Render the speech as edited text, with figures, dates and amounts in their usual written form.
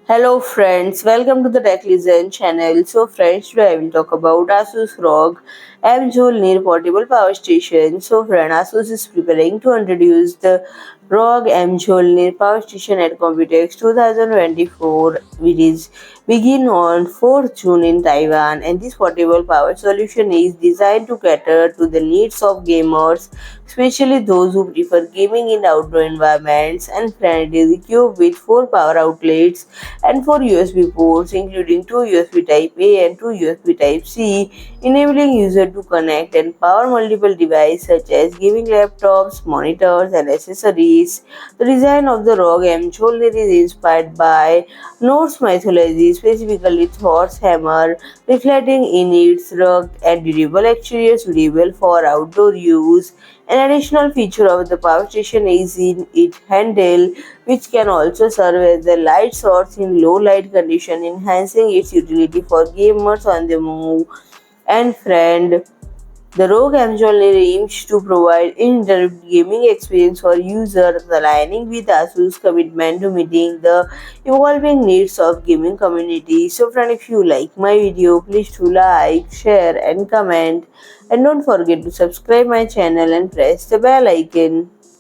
Hello friends, welcome to the Tech Listen channel. So friends, today I will talk about ASUS ROG Mjolnir portable power station. So friend, ASUS is preparing to introduce the ROG Mjolnir power station at Computex 2024, which is begin on 4th June in Taiwan. And this portable power solution is designed to cater to the needs of gamers, especially those who prefer gaming in outdoor environments. And friend, it is equipped with 4 power outlets and 4 USB ports, including 2 USB Type-A and 2 USB Type-C, enabling users to connect and power multiple devices such as gaming laptops, monitors, and accessories. The design of the ROG M Mjolnir is inspired by Norse mythology, specifically Thor's hammer, reflecting in its rugged and durable exterior suitable for outdoor use. An additional feature of the power station is in its handle, which can also serve as the light source in low light condition, enhancing its utility for gamers on the move. And friend, the ROG Mjolnir aims to provide uninterrupted gaming experience for users, aligning with ASUS' commitment to meeting the evolving needs of gaming community. So friend, if you like my video, please do like, share and comment, and don't forget to subscribe my channel and press the bell icon.